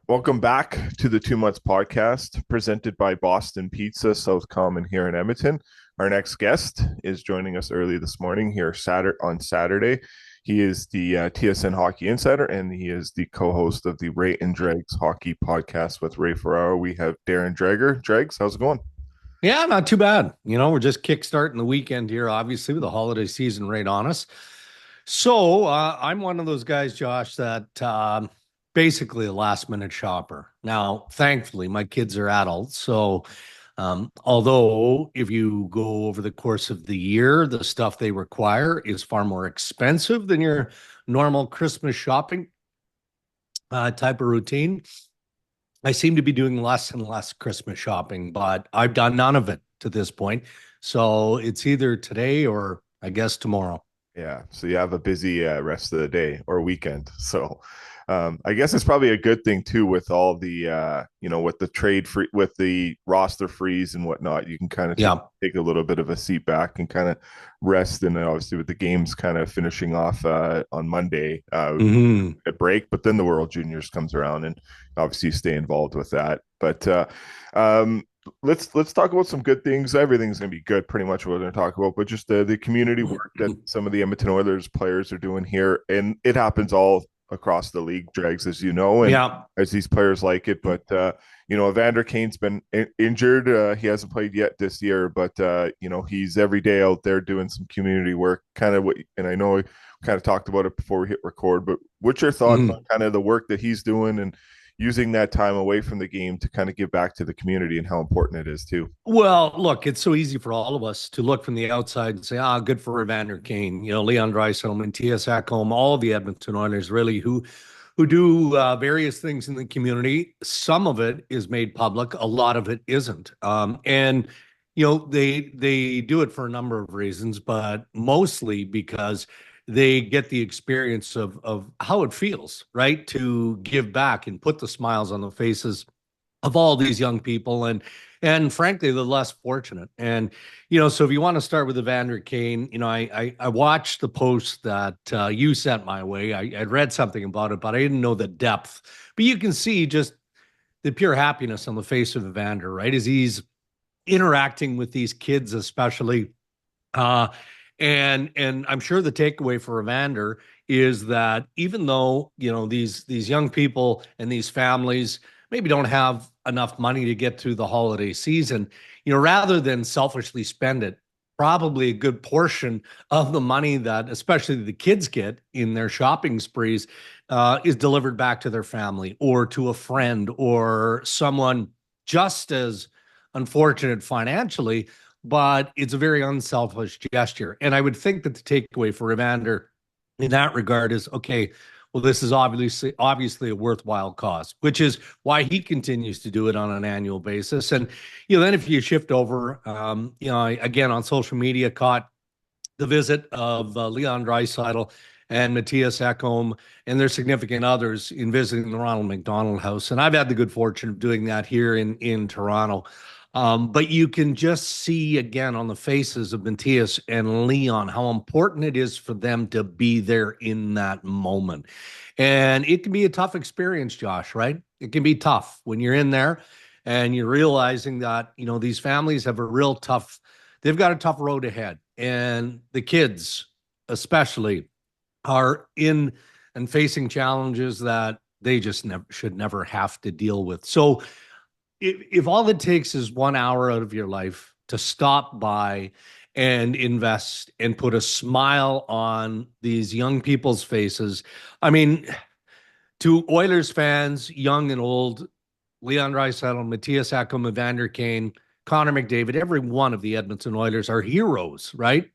Welcome back to the 2 Months podcast presented by Boston Pizza, South Common here in Edmonton. Our next guest is joining us early this morning here on Saturday. He is the TSN Hockey Insider, and he is the co-host of the Ray and Dregs Hockey Podcast with Ray Ferraro. We have Darren Dreger. Dregs, how's it going? Yeah, not too bad. We're just kickstarting the weekend here, obviously, with the holiday season right on us. So I'm one of those guys, Josh, that basically a last minute shopper. Now, thankfully, my kids are adults. So although if you go over the course of the year, the stuff they require is far more expensive than your normal Christmas shopping type of routine. I seem to be doing less and less Christmas shopping, but I've done none of it to this point. So it's either today or I guess tomorrow. Yeah, so you have a busy rest of the day or weekend. So I guess it's probably a good thing too with all the with the trade free with the roster freeze and whatnot. You can kind of Yeah. take a little bit of a seat back and kind of rest. And then obviously with the games kind of finishing off on Monday, Hmm. a break. But then the World Juniors comes around, and obviously you stay involved with that. But um, let's talk about some good things. Everything's going to be good, pretty much what we're going to talk about, but just the community work that some of the Edmonton Oilers players are doing here, and it happens all across the league, Dregs, as you know, and Yeah. as these players like it. But Evander Kane's been injured. He hasn't played yet this year, but he's every day out there doing some community work. Kind of what, and I know we kind of talked about it before we hit record, but what's your thoughts on Mhm. kind of the work that he's doing and using that time away from the game to kind of give back to the community and how important it is too? Well, look, it's so easy for all of us to look from the outside and say, good for Evander Kane, Leon Draisaitl and T.S. Ekholm, all of the Edmonton Oilers really who do various things in the community. Some of it is made public, a lot of it isn't. They do it for a number of reasons, but mostly because they get the experience of how it feels, right? To give back and put the smiles on the faces of all these young people and frankly the less fortunate. So if you want to start with Evander Kane, I watched the post that you sent my way. I'd read something about it, but I didn't know the depth. But you can see just the pure happiness on the face of Evander, right? As he's interacting with these kids, especially. Uh, and I'm sure the takeaway for Evander is that even though these young people and these families maybe don't have enough money to get through the holiday season, rather than selfishly spend it, probably a good portion of the money that especially the kids get in their shopping sprees is delivered back to their family or to a friend or someone just as unfortunate financially, but it's a very unselfish gesture. And I would think that the takeaway for Evander in that regard is okay, well, this is obviously a worthwhile cause, which is why he continues to do it on an annual basis. And then if you shift over, again on social media, caught the visit of Leon Draisaitl and Matthias Ekholm and their significant others in visiting the Ronald McDonald House. And I've had the good fortune of doing that here in Toronto. But you can just see again on the faces of Matthias and Leon how important it is for them to be there in that moment. And it can be a tough experience, Josh, right? It can be tough when you're in there and you're realizing that, these families have a real tough, they've got a tough road ahead. And the kids, especially, are in and facing challenges that they just should never have to deal with. So if all it takes is 1 hour out of your life to stop by and invest and put a smile on these young people's faces, I mean, to Oilers fans, young and old, Leon Draisaitl, Matthias Ekholm, Evander Kane, Connor McDavid, every one of the Edmonton Oilers are heroes, right?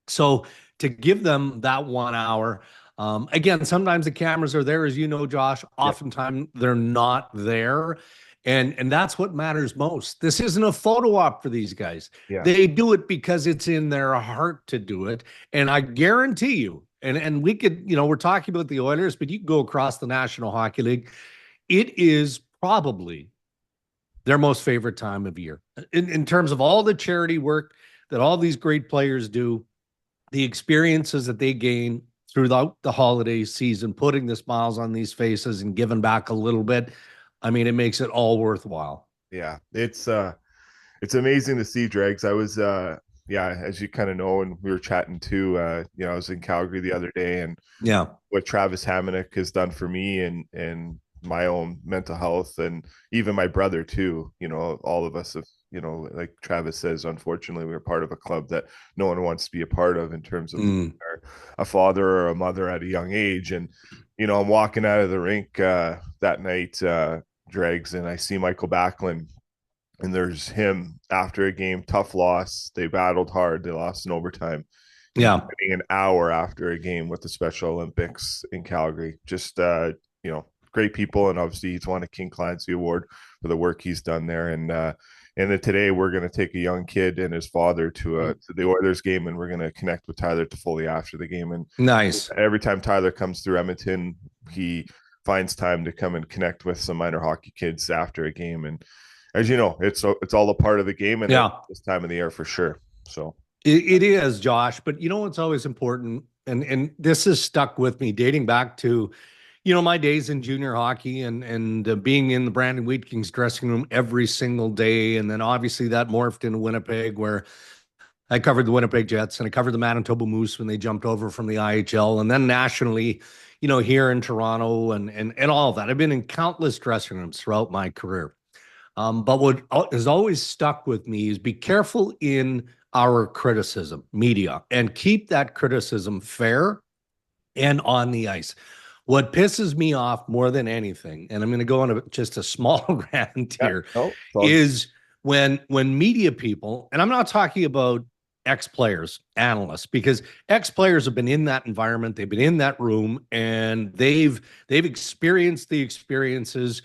So to give them that 1 hour, again, sometimes the cameras are there, as you know, Josh. Yeah, Oftentimes they're not there. And that's what matters most. This isn't a photo op for these guys. yeah, They do it because it's in their heart to do it. And I guarantee you, and we could, we're talking about the Oilers, but you can go across the National Hockey League. It is probably their most favorite time of year in terms of all the charity work that all these great players do, the experiences that they gain throughout the holiday season, putting the smiles on these faces and giving back a little bit. I mean, it makes it all worthwhile. Yeah, it's amazing to see, Dregs. I was yeah, as you kind of know, and we were chatting too, I was in Calgary the other day, and Yeah. what Travis Hamonic has done for me and my own mental health, and even my brother too. All of us have, like Travis says, unfortunately, we're part of a club that no one wants to be a part of in terms of Mm. a father or a mother at a young age. And I'm walking out of the rink that night, Dregs, and I see Michael Backlund, and there's him after a game, tough loss. They battled hard. They lost in overtime. And he's Yeah. spending an hour after a game with the Special Olympics in Calgary. Just great people, and obviously he's won a King Clancy Award for the work he's done there. And then today we're going to take a young kid and his father to the Oilers game, and we're going to connect with Tyler Toffoli after the game. And Nice. every time Tyler comes through Edmonton, he finds time to come and connect with some minor hockey kids after a game. And as you know, it's all a part of the game, and Yeah. this time of the year for sure. So It is, Josh, but you know what's always important, and this has stuck with me dating back to, my days in junior hockey and being in the Brandon Wheat Kings dressing room every single day, and then obviously that morphed into Winnipeg, where I covered the Winnipeg Jets and I covered the Manitoba Moose when they jumped over from the IHL, and then nationally, here in Toronto and all of that. I've been in countless dressing rooms throughout my career. But what has always stuck with me is be careful in our criticism, media, and keep that criticism fair and on the ice. What pisses me off more than anything, and I'm going to go on just a small rant yeah, here, no, is when media people, and I'm not talking about ex-players, analysts, because ex-players have been in that environment, they've been in that room, and they've experienced the experiences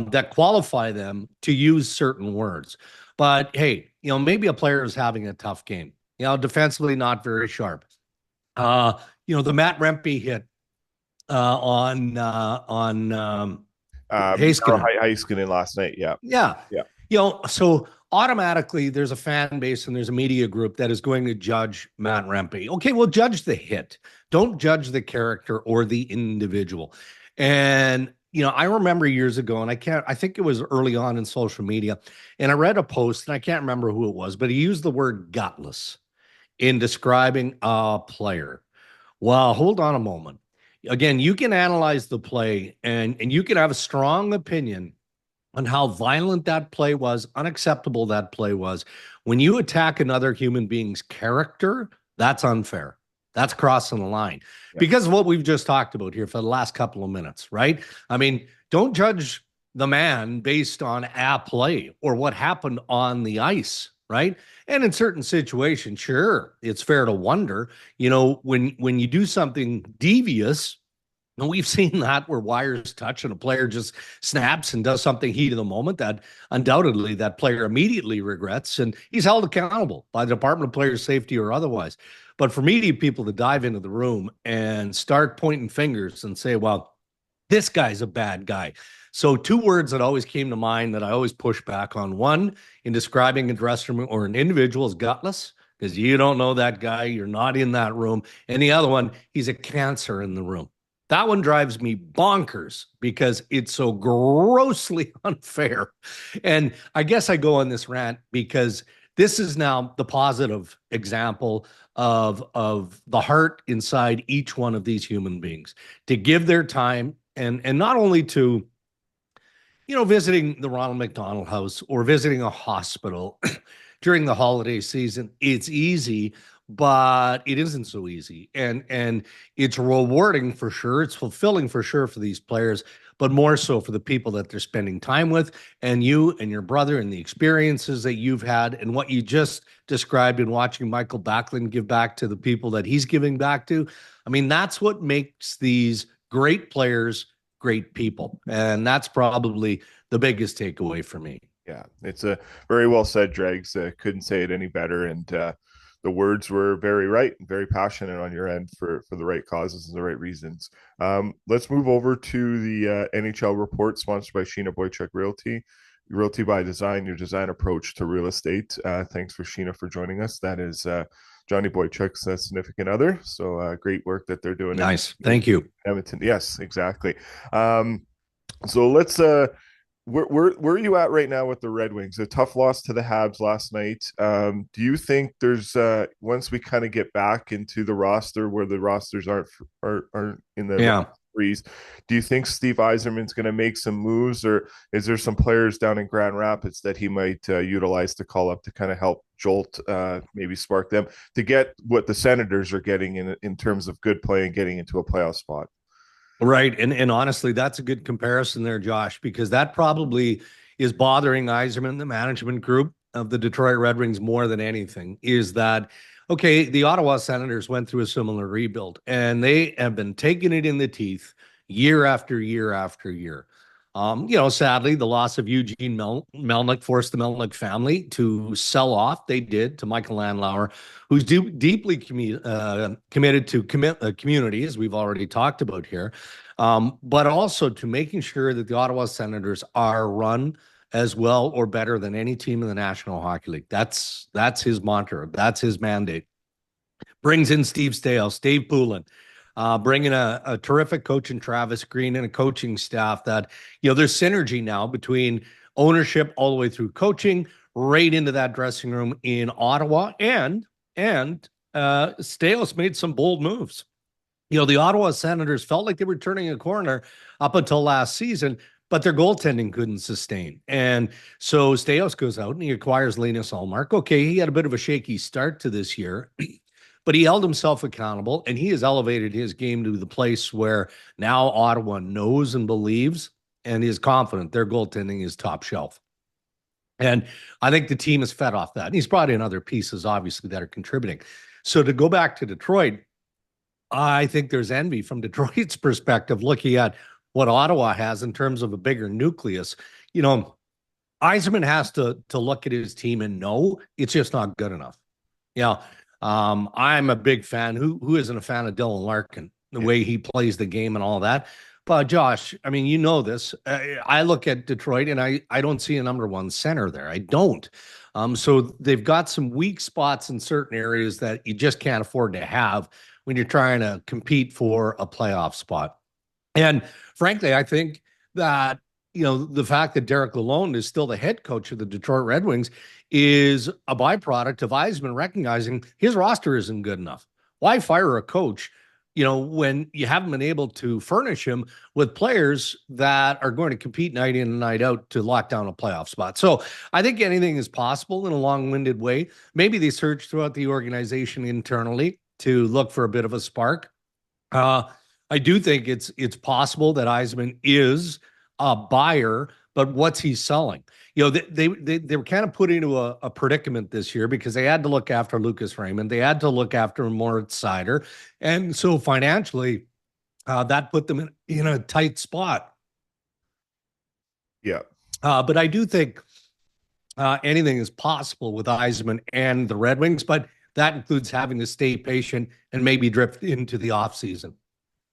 that qualify them to use certain words. But hey, maybe a player is having a tough game. Defensively not very sharp. The Matt Rempe hit on Heiskanen. Heiskanen last night. Yeah, Yeah. yeah, So automatically there's a fan base and there's a media group that is going to judge Matt Rempe. Okay, well, judge the hit. Don't judge the character or the individual. And I remember years ago, and I think it was early on in social media, and I read a post, and I can't remember who it was, but he used the word gutless in describing a player. Well, hold on a moment. Again, you can analyze the play and you can have a strong opinion on how violent that play was, unacceptable that play was. When you attack another human being's character, that's unfair. That's crossing the line yeah. because of what we've just talked about here for the last couple of minutes, right? I mean, don't judge the man based on a play or what happened on the ice, right? And in certain situations, sure, it's fair to wonder, when you do something devious, and we've seen that where wires touch and a player just snaps and does something heat of the moment that undoubtedly that player immediately regrets, and he's held accountable by the Department of Player Safety or otherwise. But for media people to dive into the room and start pointing fingers and say, well, this guy's a bad guy. So two words that always came to mind that I always push back on. One, in describing a dressing room or an individual is gutless because you don't know that guy. You're not in that room. And the other one, he's a cancer in the room. That one drives me bonkers because it's so grossly unfair. And I guess I go on this rant because this is now the positive example of the heart inside each one of these human beings to give their time and not only to visiting the Ronald McDonald House or visiting a hospital during the holiday season. It's easy, but it isn't so easy. And it's rewarding for sure. It's fulfilling for sure for these players, but more so for the people that they're spending time with, and you and your brother and the experiences that you've had and what you just described in watching Michael Backlund give back to the people that he's giving back to. I mean, that's what makes these great players great people. And that's probably the biggest takeaway for me. Yeah, it's a very well said, Dregs. Couldn't say it any better. And the words were very right and very passionate on your end for the right causes and the right reasons. Let's move over to the NHL report sponsored by Sheena Boychuk Realty. Realty by Design, your design approach to real estate. Thanks for Sheena for joining us. That is Johnny Boychuk's significant other. So great work that they're doing. Nice. Thank you. Edmonton. Yes, exactly. So let's where are you at right now with the Red Wings? A tough loss to the Habs last night. Do you think there's once we kind of get back into the roster where the rosters aren't in the Yeah. freeze, do you think Steve Yzerman's going to make some moves, or is there some players down in Grand Rapids that he might utilize to call up to kind of help jolt, maybe spark them to get what the Senators are getting in terms of good play and getting into a playoff spot? Right. And honestly, that's a good comparison there, Josh, because that probably is bothering Yzerman, the management group of the Detroit Red Wings more than anything, is that, okay, the Ottawa Senators went through a similar rebuild and they have been taking it in the teeth year after year after year. Sadly, the loss of Eugene Melnick forced the Melnick family to sell off. They did to Michael Landlauer, who's deeply committed to community, as we've already talked about here, but also to making sure that the Ottawa Senators are run as well or better than any team in the National Hockey League. That's his mantra. That's his mandate. Brings in Steve Stale, Steve Poulin, bringing a terrific coach in Travis Green and a coaching staff that, there's synergy now between ownership all the way through coaching, right into that dressing room in Ottawa. And Stales made some bold moves. The Ottawa Senators felt like they were turning a corner up until last season, but their goaltending couldn't sustain. And so Stales goes out and he acquires Linus Ullmark. Okay, he had a bit of a shaky start to this year, but he held himself accountable and he has elevated his game to the place where now Ottawa knows and believes and is confident their goaltending is top shelf. And I think the team is fed off that. And he's brought in other pieces, obviously, that are contributing. So to go back to Detroit, I think there's envy from Detroit's perspective, looking at what Ottawa has in terms of a bigger nucleus. Yzerman has to look at his team and know it's just not good enough. I'm a big fan. Who isn't a fan of Dylan Larkin, the way he plays the game and all that? But Josh, I mean, you know this. I look at Detroit and I don't see a number one center there. I don't. So they've got some weak spots in certain areas that you just can't afford to have when you're trying to compete for a playoff spot. And frankly, I think that, the fact that Derek Lalonde is still the head coach of the Detroit Red Wings is a byproduct of Yzerman recognizing his roster isn't good enough. Why fire a coach, when you haven't been able to furnish him with players that are going to compete night in and night out to lock down a playoff spot? So I think anything is possible in a long-winded way. Maybe they search throughout the organization internally to look for a bit of a spark. I do think it's possible that Yzerman is a buyer, but what's he selling? They were kind of put into a predicament this year because they had to look after Lucas Raymond. They had to look after Moritz Seider. And so financially, that put them in a tight spot. Yeah. But I do think anything is possible with Yzerman and the Red Wings, but that includes having to stay patient and maybe drift into the offseason.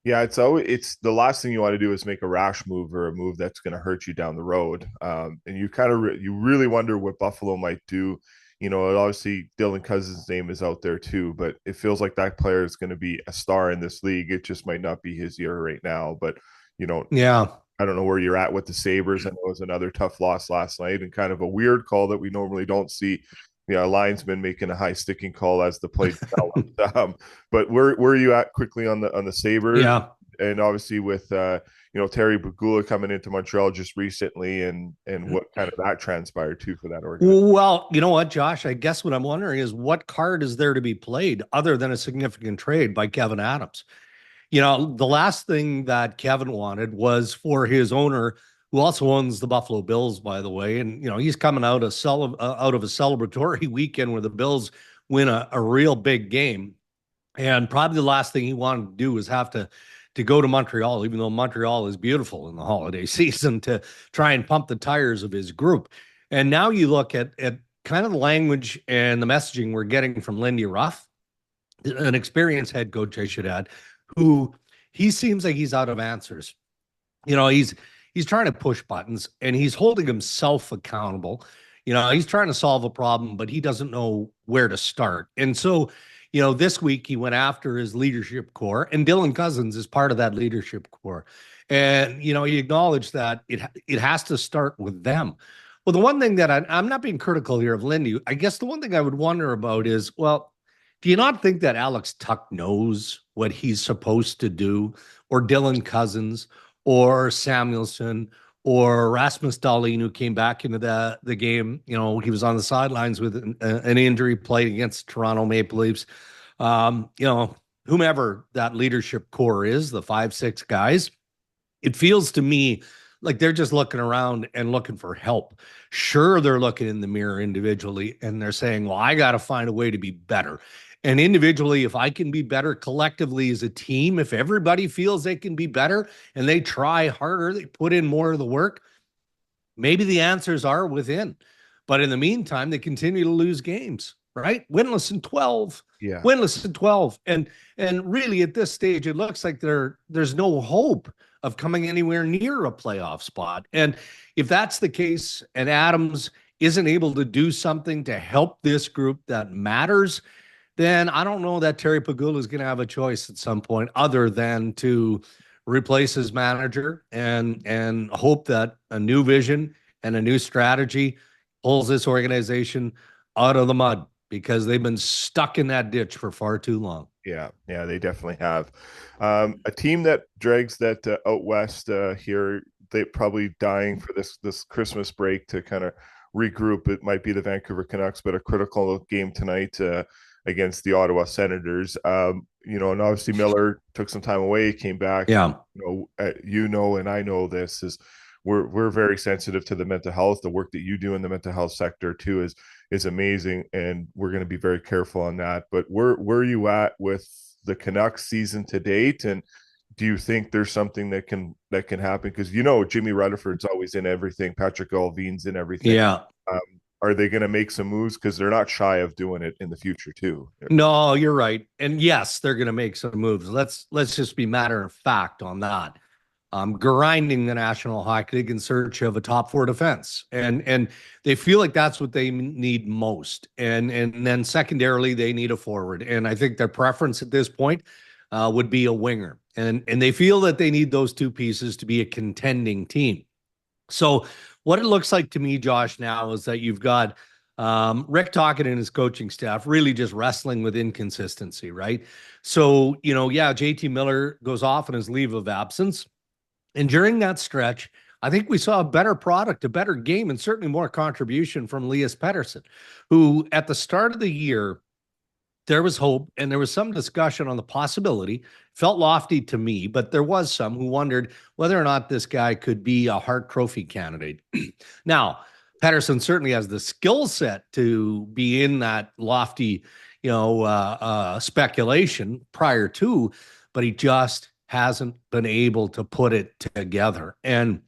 Yeah, it's the last thing you want to do is make a rash move or a move that's going to hurt you down the road. And you kind of you really wonder what Buffalo might do. Obviously Dylan Cousins' name is out there too, but it feels like that player is going to be a star in this league. It just might not be his year right now. But yeah, I don't know where you're at with the Sabres. I know it was another tough loss last night and kind of a weird call that we normally don't see. Linesman making a high sticking call as the play developed. But where are you at quickly on the Sabres? Yeah. And obviously with Terry Bagula coming into Montreal just recently and what kind of that transpired too for that organization. Well, you know what, Josh? I guess what I'm wondering is what card is there to be played other than a significant trade by Kevin Adams? The last thing that Kevin wanted was for his owner, who also owns the Buffalo Bills, by the way. And, he's coming out of a celebratory weekend where the Bills win a real big game. And probably the last thing he wanted to do was have to go to Montreal, even though Montreal is beautiful in the holiday season, to try and pump the tires of his group. And now you look at kind of the language and the messaging we're getting from Lindy Ruff, an experienced head coach, I should add, who he seems like he's out of answers. He's trying to push buttons and he's holding himself accountable. He's trying to solve a problem, but he doesn't know where to start. And so, this week he went after his leadership core, and Dylan Cousins is part of that leadership core. And, he acknowledged that it has to start with them. Well, the one thing that I'm not being critical here of Lindy, I guess the one thing I would wonder about is, well, do you not think that Alex Tuck knows what he's supposed to do, or Dylan Cousins, or Samuelson, or Rasmus Dahlin, who came back into the game? He was on the sidelines with an injury, played against Toronto Maple Leafs. Whomever that leadership core is, the 5-6 guys, it feels to me like they're just looking around and looking for help. Sure, they're looking in the mirror individually and they're saying, well, I got to find a way to be better. And individually, if I can be better, collectively as a team, if everybody feels they can be better and they try harder, they put in more of the work, maybe the answers are within. But in the meantime, they continue to lose games, right? Winless in 12. Yeah. Winless in 12. And really at this stage, it looks like there's no hope of coming anywhere near a playoff spot. And if that's the case, and Adams isn't able to do something to help this group that matters, then I don't know that Terry Pegula is going to have a choice at some point other than to replace his manager and hope that a new vision and a new strategy pulls this organization out of the mud, because they've been stuck in that ditch for far too long. Yeah, they definitely have. A team that drags that out west here, they probably dying for this Christmas break to kind of regroup. It might be the Vancouver Canucks, but a critical game tonight against the Ottawa Senators. And obviously Miller took some time away, came back. Yeah. And I know this is we're very sensitive to the mental health. The work that you do in the mental health sector too is amazing, and we're going to be very careful on that. But where are you at with the Canucks season to date, and do you think there's something that can happen? Because Jimmy Rutherford's always in everything, Patrick Allvin's in everything. Yeah. Are they going to make some moves? Because they're not shy of doing it in the future too. No, you're right, and yes, they're going to make some moves. Let's just be matter of fact on that. Grinding the National Hockey League in search of a top 4 defense, and they feel like that's what they need most, and then secondarily they need a forward, and I think their preference at this point would be a winger, and they feel that they need those two pieces to be a contending team. So what it looks like to me, Josh, now is that you've got Rick Tocchet and his coaching staff really just wrestling with inconsistency, right? So JT Miller goes off on his leave of absence. And during that stretch, I think we saw a better product, a better game, and certainly more contribution from Elias Pettersson, who at the start of the year, there was hope and there was some discussion on the possibility, felt lofty to me, but there was some who wondered whether or not this guy could be a Hart Trophy candidate. Now, Pettersson certainly has the skill set to be in that lofty, speculation prior to, but he just hasn't been able to put it together. And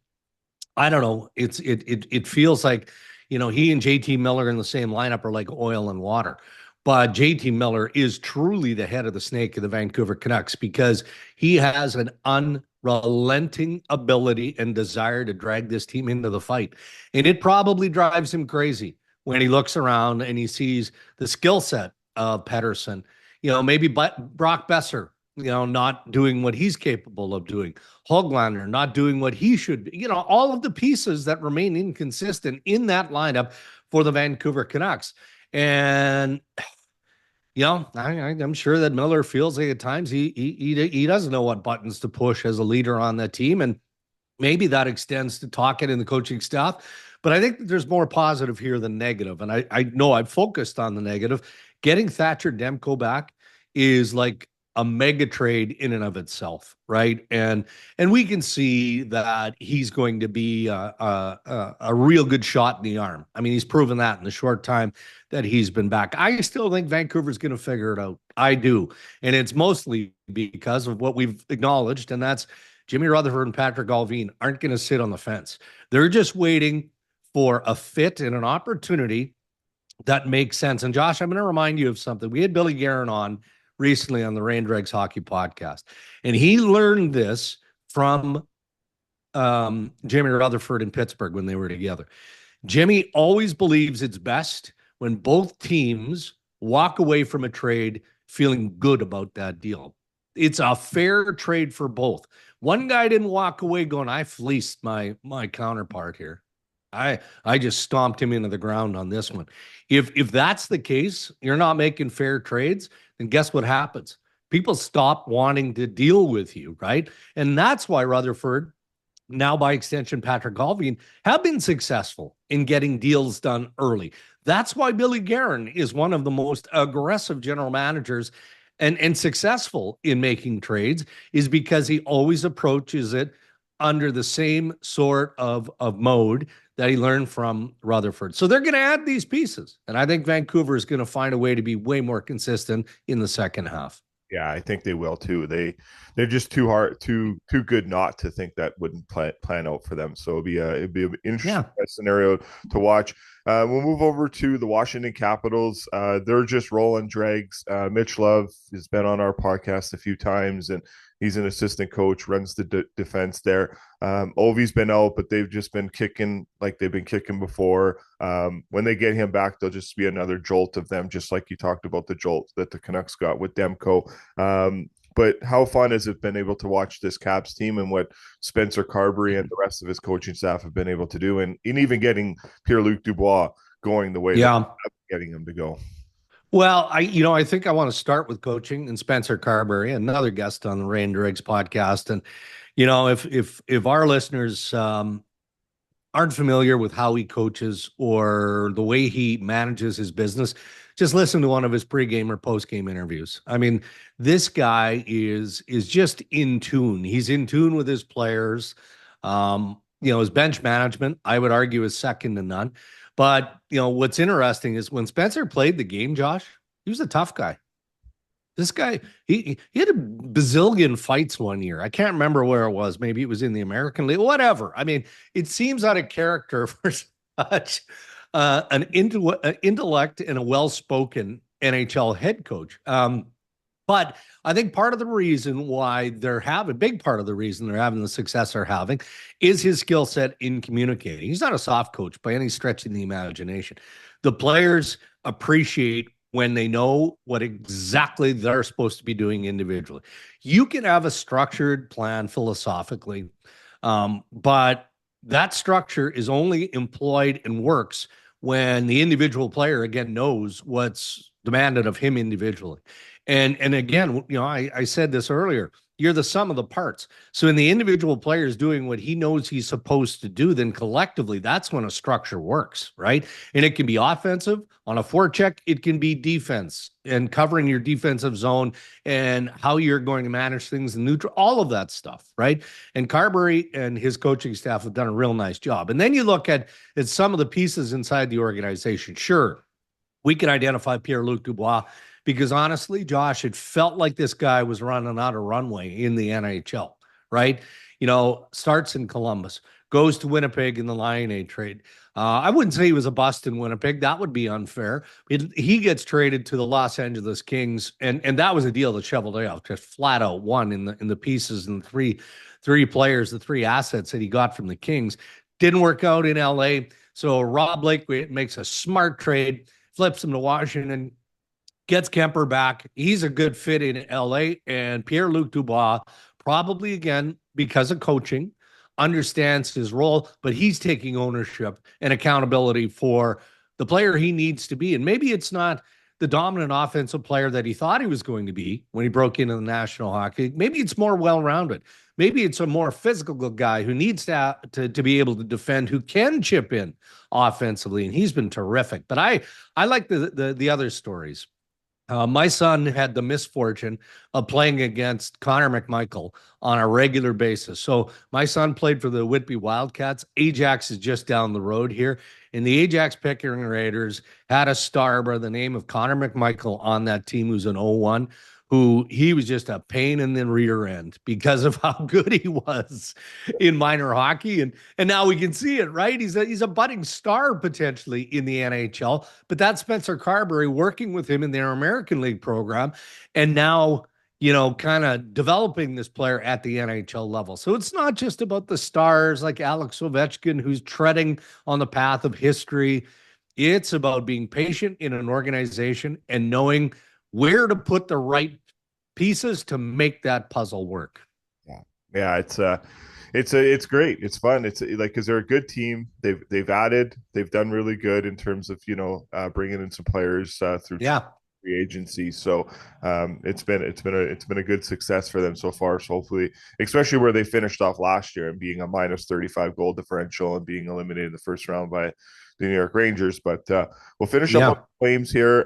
I don't know, it feels like, he and JT Miller in the same lineup are like oil and water. But JT Miller is truly the head of the snake of the Vancouver Canucks, because he has an unrelenting ability and desire to drag this team into the fight. And it probably drives him crazy when he looks around and he sees the skill set of Pettersson, maybe Brock Besser, not doing what he's capable of doing. Höglander not doing what he should be. All of the pieces that remain inconsistent in that lineup for the Vancouver Canucks. And, I'm sure that Miller feels like at times he doesn't know what buttons to push as a leader on that team. And maybe that extends to Tocchet and the coaching staff. But I think there's more positive here than negative. And I know I've focused on the negative. Getting Thatcher Demko back is like a mega trade in and of itself, right? And we can see that he's going to be a real good shot in the arm. I mean, he's proven that in the short time that he's been back. I still think Vancouver's going to figure it out. I do. And it's mostly because of what we've acknowledged, and that's Jimmy Rutherford and Patrick Allvin aren't going to sit on the fence. They're just waiting for a fit and an opportunity that makes sense. And Josh, I'm going to remind you of something. We had Billy Guerin on recently on the Rain Dregs Hockey Podcast, and he learned this from Jimmy Rutherford in Pittsburgh when they were together. Jimmy always believes it's best when both teams walk away from a trade feeling good about that deal. It's a fair trade for both. One guy didn't walk away going, I fleeced my counterpart here. I just stomped him into the ground on this one. If that's the case, you're not making fair trades, then guess what happens? People stop wanting to deal with you, right? And that's why Rutherford, now by extension Patrick Allvin, have been successful in getting deals done early. That's why Billy Guerin is one of the most aggressive general managers and successful in making trades, is because he always approaches it under the same sort of mode that he learned from Rutherford. So they're going to add these pieces. And I think Vancouver is going to find a way to be way more consistent in the second half. Yeah, I think they will too. They're just too hard, too good not to think that wouldn't plan out for them. So it'd be an interesting scenario to watch. We'll move over to the Washington Capitals. They're just rolling dregs. Mitch Love has been on our podcast a few times, and he's an assistant coach, runs the defense there. Ovi's been out, but they've just been kicking like they've been kicking before. When they get him back, there'll just be another jolt of them, just like you talked about the jolt that the Canucks got with Demko. But how fun has it been able to watch this Caps team and what Spencer Carberry and the rest of his coaching staff have been able to do, and even getting Pierre-Luc Dubois going the way that getting him to go. Well, I think I want to start with coaching and Spencer Carberry, another guest on the Ray and Driggs podcast. And, if our listeners aren't familiar with how he coaches or the way he manages his business, just listen to one of his pregame or postgame interviews. I mean, this guy is just in tune. He's in tune with his players. His bench management, I would argue, is second to none. But, what's interesting is when Spencer played the game, Josh, he was a tough guy. This guy, he had a bazillion fights one year. I can't remember where it was. Maybe it was in the American League, whatever. I mean, it seems out of character for such an intellect and a well-spoken NHL head coach. But I think part of the reason why big part of the reason they're having the success they're having is his skill set in communicating. He's not a soft coach by any stretch of the imagination. The players appreciate when they know what exactly they're supposed to be doing individually. You can have a structured plan philosophically, but that structure is only employed and works when the individual player, again, knows what's demanded of him individually. And again, I said this earlier, you're the sum of the parts. So when the individual player is doing what he knows he's supposed to do, then collectively, that's when a structure works, right? And it can be offensive. On a forecheck, it can be defense and covering your defensive zone and how you're going to manage things in neutral, all of that stuff, right? And Carberry and his coaching staff have done a real nice job. And then you look at some of the pieces inside the organization. Sure, we can identify Pierre-Luc Dubois, because honestly, Josh, it felt like this guy was running out of runway in the NHL, right? Starts in Columbus, goes to Winnipeg in the Lion A trade. I wouldn't say he was a bust in Winnipeg. That would be unfair. He gets traded to the Los Angeles Kings, and that was a deal that Cheveldayoff just flat out won in the pieces and three players, the three assets that he got from the Kings. Didn't work out in LA. So Rob Blake makes a smart trade, flips him to Washington, gets Kemper back. He's a good fit in LA. And Pierre-Luc Dubois, probably again, because of coaching, understands his role, but he's taking ownership and accountability for the player he needs to be. And maybe it's not the dominant offensive player that he thought he was going to be when he broke into the National Hockey League. Maybe it's more well-rounded. Maybe it's a more physical guy who needs to be able to defend, who can chip in offensively. And he's been terrific. But I like the other stories. My son had the misfortune of playing against Connor McMichael on a regular basis. So my son played for the Whitby Wildcats. Ajax is just down the road here. And the Ajax Pickering Raiders had a star by the name of Connor McMichael on that team, who's an 0-1, who he was just a pain in the rear end because of how good he was in minor hockey. And now we can see it, right? He's a budding star potentially in the NHL, but that's Spencer Carberry working with him in their American League program. And now, kind of developing this player at the NHL level. So it's not just about the stars like Alex Ovechkin, who's treading on the path of history. It's about being patient in an organization and knowing where to put the right pieces to make that puzzle work. Yeah, yeah, it's great. It's fun. It's like because they're a good team. They've done really good in terms of bringing in some players through Yeah. free agency. So it's been a good success for them so far. So hopefully, especially where they finished off last year and being a minus 35 goal differential and being eliminated in the first round by the New York Rangers. But we'll finish up on Yeah. Flames here.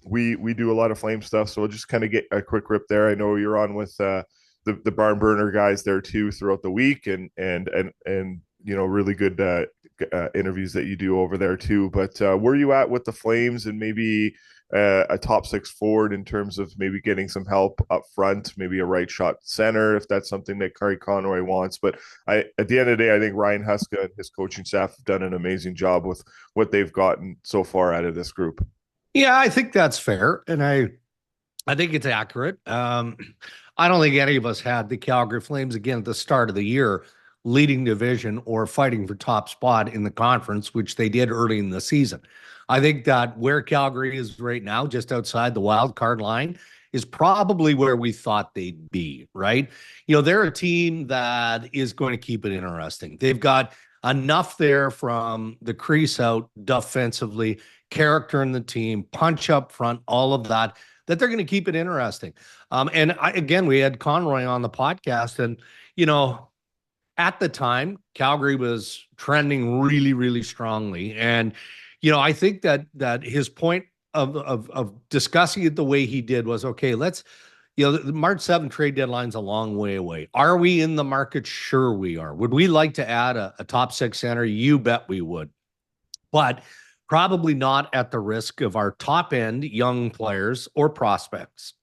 We do a lot of Flame stuff, so we'll just kind of get a quick rip there. I know you're on with the barn burner guys there too throughout the week, and really good interviews that you do over there too. But where are you at with the Flames and maybe a top six forward in terms of maybe getting some help up front, maybe a right shot center if that's something that Curry Conroy wants. But at the end of the day, I think Ryan Huska and his coaching staff have done an amazing job with what they've gotten so far out of this group. Yeah, I think that's fair. And I think it's accurate. I don't think any of us had the Calgary Flames again at the start of the year leading division or fighting for top spot in the conference, which they did early in the season. I think that where Calgary is right now, just outside the wild card line, is probably where we thought they'd be, right? They're a team that is going to keep it interesting. They've got enough there from the crease out defensively, character in the team, punch up front, all of that they're going to keep it interesting. Again, we had Conroy on the podcast, and at the time, Calgary was trending really, really strongly, and I think that his point of discussing it the way he did was okay. Let's the March 7th trade deadline's a long way away. Are we in the market? Sure, we are. Would we like to add a top six center? You bet we would, but probably not at the risk of our top end young players or prospects.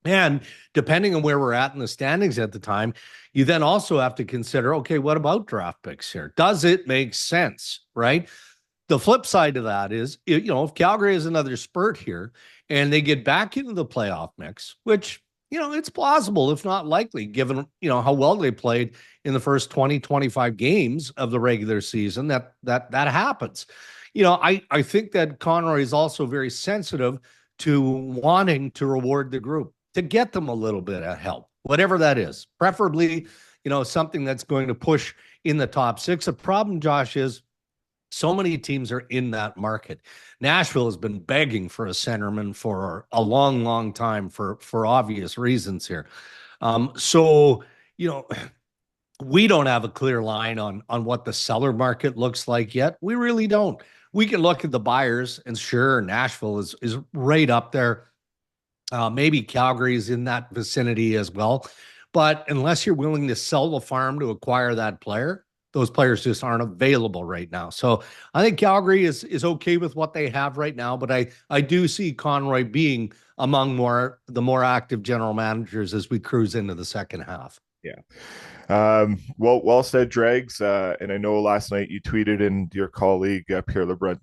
And depending on where we're at in the standings at the time, you then also have to consider, okay, what about draft picks here? Does it make sense, right? The flip side of that is, if Calgary has another spurt here and they get back into the playoff mix, which, it's plausible, if not likely, given, how well they played in the first 20, 25 games of the regular season, that happens. I think that Conroy is also very sensitive to wanting to reward the group, to get them a little bit of help, whatever that is, preferably, something that's going to push in the top six. The problem, Josh, is so many teams are in that market. Nashville has been begging for a centerman for a long, long time for obvious reasons here. So, we don't have a clear line on what the seller market looks like yet. We really don't. We can look at the buyers, and sure, Nashville is right up there. Maybe Calgary is in that vicinity as well. But unless you're willing to sell the farm to acquire that player, those players just aren't available right now. So I think Calgary is okay with what they have right now, but I do see Conroy being among the more active general managers as we cruise into the second half. Yeah. Well said, Dregs. And I know last night you tweeted, and your colleague Pierre Lebrun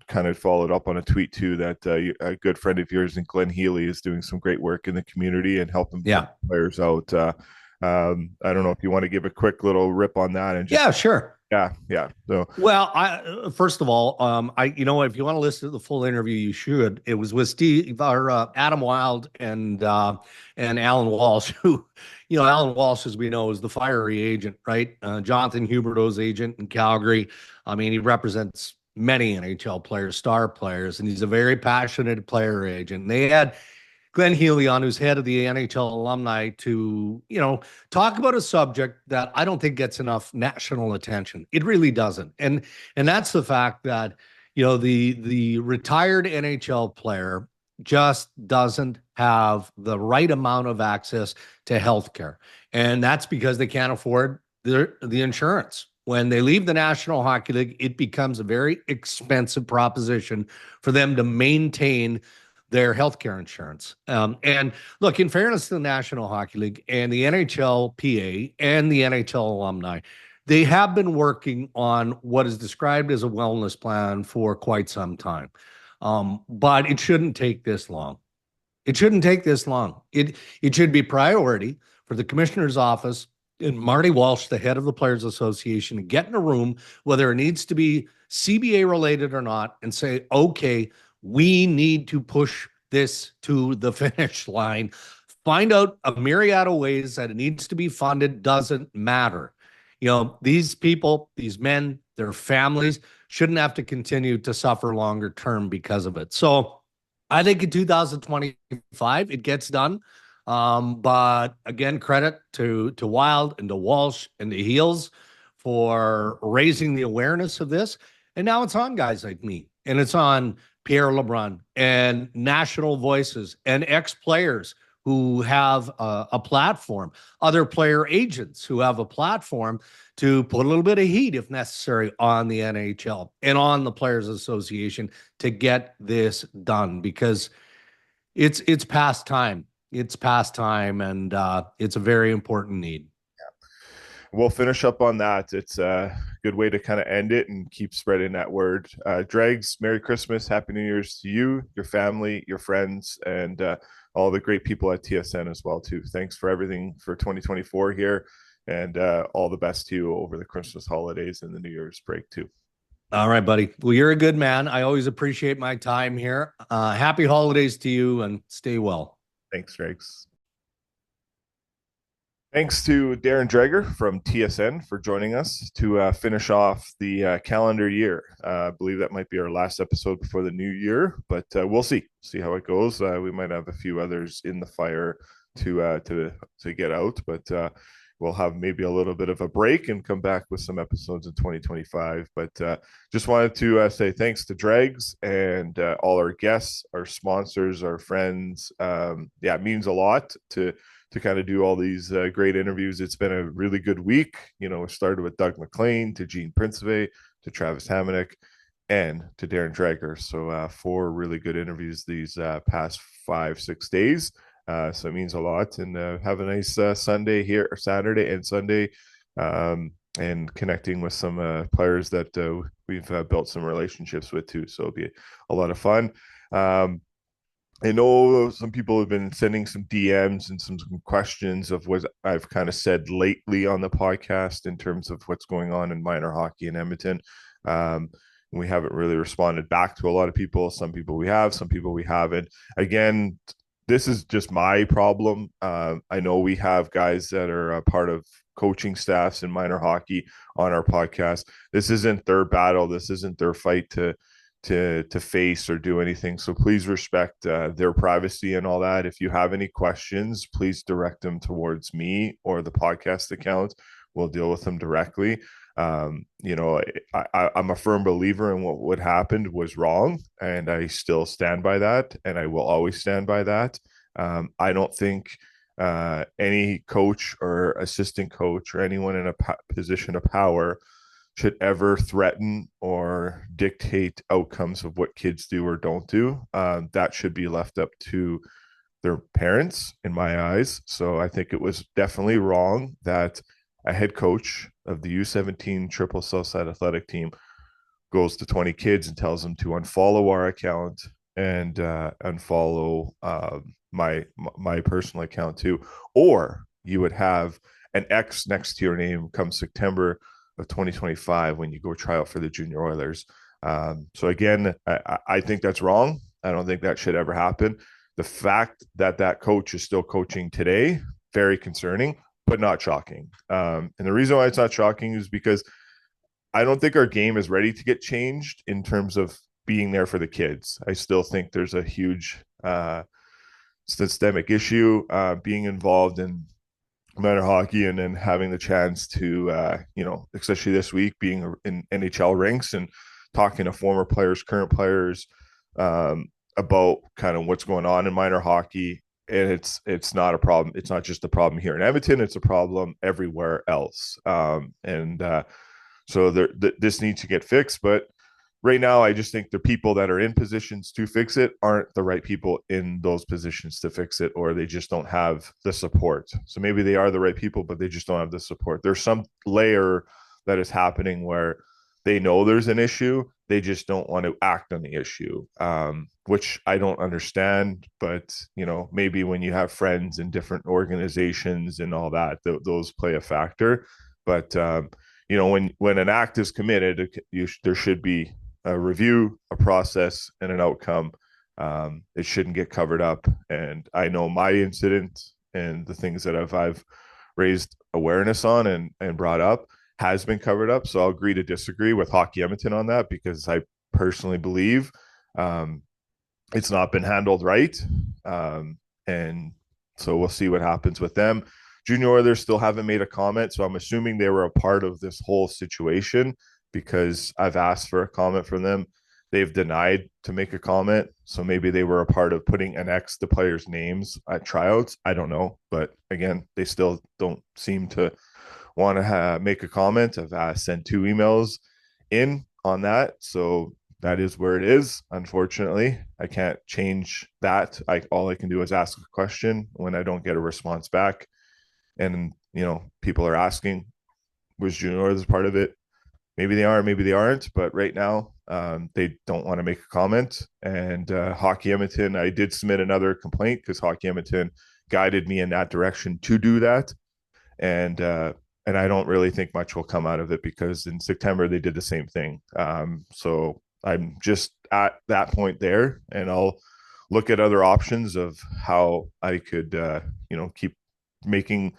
kind of followed up on a tweet too that a good friend of yours, and Glenn Healy, is doing some great work in the community and helping players out. I don't know if you want to give a quick little rip on that and just sure. Yeah. So, well, first of all, if you want to listen to the full interview, you should. It was with Adam Wild and Alan Walsh, who, Alan Walsh, as we know, is the fiery agent, right? Jonathan Huberdeau's agent in Calgary. I mean, he represents many NHL players, star players, and he's a very passionate player agent. And they had Glenn Healy on, who's head of the NHL alumni, to, talk about a subject that I don't think gets enough national attention. It really doesn't. And that's the fact that, the retired NHL player just doesn't have the right amount of access to healthcare. And that's because they can't afford the insurance. When they leave the National Hockey League, it becomes a very expensive proposition for them to maintain their healthcare insurance. And look, in fairness to the National Hockey League and the NHLPA and the NHL alumni, they have been working on what is described as a wellness plan for quite some time. But it shouldn't take this long. It shouldn't take this long. It should be priority for the commissioner's office and Marty Walsh, the head of the Players Association, to get in a room, whether it needs to be CBA related or not, and say, okay, we need to push this to the finish line. Find out a myriad of ways that it needs to be funded. Doesn't matter. These people, these men, their families shouldn't have to continue to suffer longer term because of it. So I think in 2025, it gets done. But again, credit to Wild and to Walsh and to Heels for raising the awareness of this. And now it's on guys like me, and it's on Pierre LeBrun and national voices and ex-players who have a platform, other player agents who have a platform to put a little bit of heat, if necessary, on the NHL and on the Players Association to get this done, because it's past time. It's past time, and it's a very important need. We'll finish up on that. It's a good way to kind of end it and keep spreading that word. Dregs, Merry Christmas, Happy New Year's to you, your family, your friends, and all the great people at TSN as well too. Thanks for everything for 2024 here, and all the best to you over the Christmas holidays and the New Year's break too. All right, buddy. Well, you're a good man. I always appreciate my time here. Happy holidays to you, and stay well. Thanks, Dregs. Thanks to Darren Dreger from TSN for joining us to finish off the calendar year. I believe that might be our last episode before the new year, but we'll see how it goes. We might have a few others in the fire to get out, but we'll have maybe a little bit of a break and come back with some episodes in 2025. But just wanted to say thanks to Dregs and all our guests, our sponsors, our friends. It means a lot to kind of do all these great interviews. It's been a really good week. We started with Doug McLean to Gene Principe to Travis Hamonic and to Darren Dreger. So 4 really good interviews these past 5-6 days. So it means a lot. And have a nice Sunday here, or Saturday and Sunday, and connecting with some players that we've built some relationships with too. So it'll be a lot of fun. I know some people have been sending some DMs and some questions of what I've kind of said lately on the podcast in terms of what's going on in minor hockey in Edmonton. We haven't really responded back to a lot of people. Some people we have, some people we haven't. Again, this is just my problem. I know we have guys that are a part of coaching staffs in minor hockey on our podcast. This isn't their battle. This isn't their fight to face or do anything. So please respect their privacy and all that. If you have any questions, please direct them towards me or the podcast account. We'll deal with them directly. I'm a firm believer in what happened was wrong, and I still stand by that, and I will always stand by that. I don't think any coach or assistant coach or anyone in a position of power should ever threaten or dictate outcomes of what kids do or don't do. That should be left up to their parents, in my eyes. So I think it was definitely wrong that a head coach of the U17 Triple Southside Athletic Team goes to 20 kids and tells them to unfollow our account and unfollow my personal account too. Or you would have an X next to your name come September of 2025 when you go try out for the Junior Oilers. So again, I think that's wrong. I don't think that should ever happen. The fact that coach is still coaching today, very concerning, but not shocking. And the reason why it's not shocking is because I don't think our game is ready to get changed in terms of being there for the kids. I still think there's a huge systemic issue being involved in minor hockey, and then having the chance to, especially this week, being in NHL rinks and talking to former players, current players, about kind of what's going on in minor hockey. And it's not a problem. It's not just a problem here in Edmonton. It's a problem everywhere else. So this needs to get fixed. But right now, I just think the people that are in positions to fix it aren't the right people in those positions to fix it, or they just don't have the support. So maybe they are the right people, but they just don't have the support. There's some layer that is happening where they know there's an issue. They just don't want to act on the issue, which I don't understand. But, maybe when you have friends in different organizations and all that, those play a factor. But, when an act is committed, there should be a review, a process, and an outcome. It shouldn't get covered up. And I know my incident and the things that I've raised awareness on and brought up has been covered up. So I'll agree to disagree with Hockey Edmonton on that, because I personally believe um, it's not been handled right. And so we'll see what happens with them. Junior Oilers still haven't made a comment, so I'm assuming they were a part of this whole situation, because I've asked for a comment from them. They've denied to make a comment, so maybe they were a part of putting an X the players' names at tryouts. I don't know, but again, they still don't seem to want to make a comment. I've sent 2 emails in on that, so that is where it is. Unfortunately, I can't change that. All I can do is ask a question when I don't get a response back, and people are asking, was Junior as part of it? Maybe they are, maybe they aren't. But right now, they don't want to make a comment. And Hockey Edmonton, I did submit another complaint because Hockey Edmonton guided me in that direction to do that, and I don't really think much will come out of it, because in September they did the same thing. So I'm just at that point there, and I'll look at other options of how I could, keep making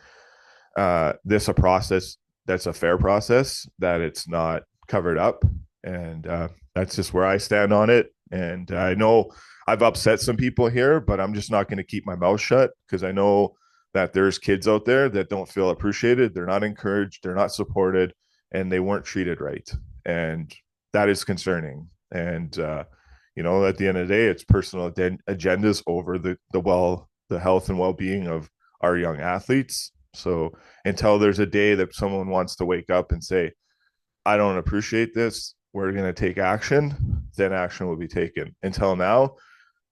this a process that's a fair process, that it's not covered up. And that's just where I stand on it. And I know I've upset some people here, but I'm just not going to keep my mouth shut, because I know that there's kids out there that don't feel appreciated. They're not encouraged. They're not supported, and they weren't treated right. And that is concerning. And, at the end of the day, it's personal agendas over the health and well-being of our young athletes. So until there's a day that someone wants to wake up and say, I don't appreciate this, we're going to take action, then action will be taken. Until now,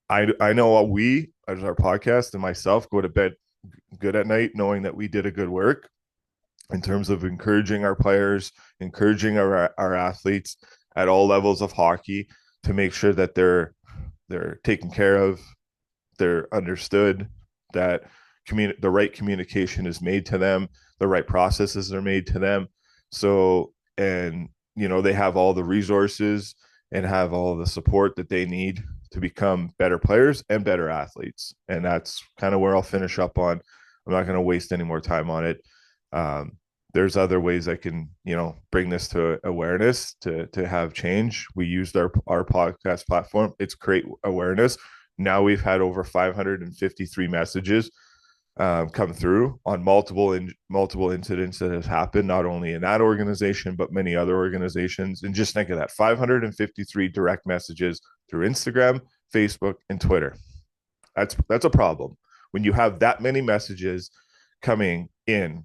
I know what we, as our podcast and myself, go to bed good at night knowing that we did a good work in terms of encouraging our players, encouraging our athletes at all levels of hockey, to make sure that they're taken care of, they're understood, that the right communication is made to them, the right processes are made to them. So, and they have all the resources and have all the support that they need to become better players and better athletes. And that's kind of where I'll finish up on. I'm not going to waste any more time on it. There's other ways I can, bring this to awareness, to have change. We used our podcast platform. It's create awareness. Now we've had over 553 messages come through on multiple incidents that have happened, not only in that organization but many other organizations. And just think of that: 553 direct messages through Instagram, Facebook, and Twitter. That's a problem when you have that many messages coming in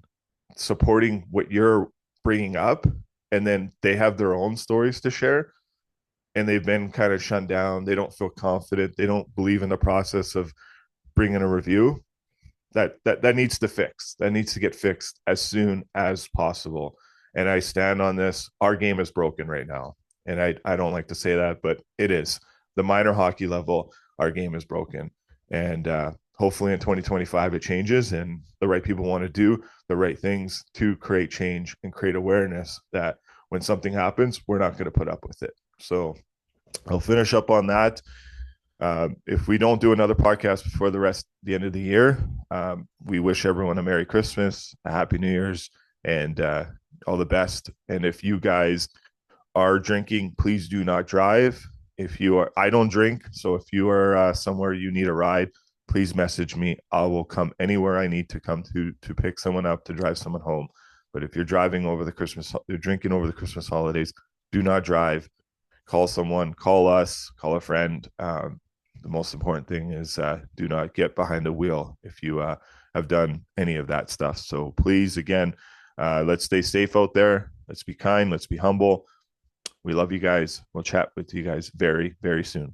supporting what you're bringing up, and then they have their own stories to share, and they've been kind of shut down. They don't feel confident. They don't believe in the process of bringing a review. That needs to fix. That needs to get fixed as soon as possible. And I stand on this. Our game is broken right now. And I don't like to say that, but it is. The minor hockey level, our game is broken. And hopefully in 2025 it changes, and the right people want to do the right things to create change and create awareness that when something happens, we're not going to put up with it. So I'll finish up on that. If we don't do another podcast before the end of the year, we wish everyone a Merry Christmas, a Happy New Year's, and all the best. And if you guys are drinking, please do not drive. I don't drink, so if you are somewhere you need a ride, please message me. I will come anywhere I need to come to pick someone up, to drive someone home. But if you're drinking over the Christmas holidays, do not drive. Call someone, call us, call a friend. The most important thing is do not get behind the wheel if you have done any of that stuff. So please, again, let's stay safe out there. Let's be kind. Let's be humble. We love you guys. We'll chat with you guys very, very soon.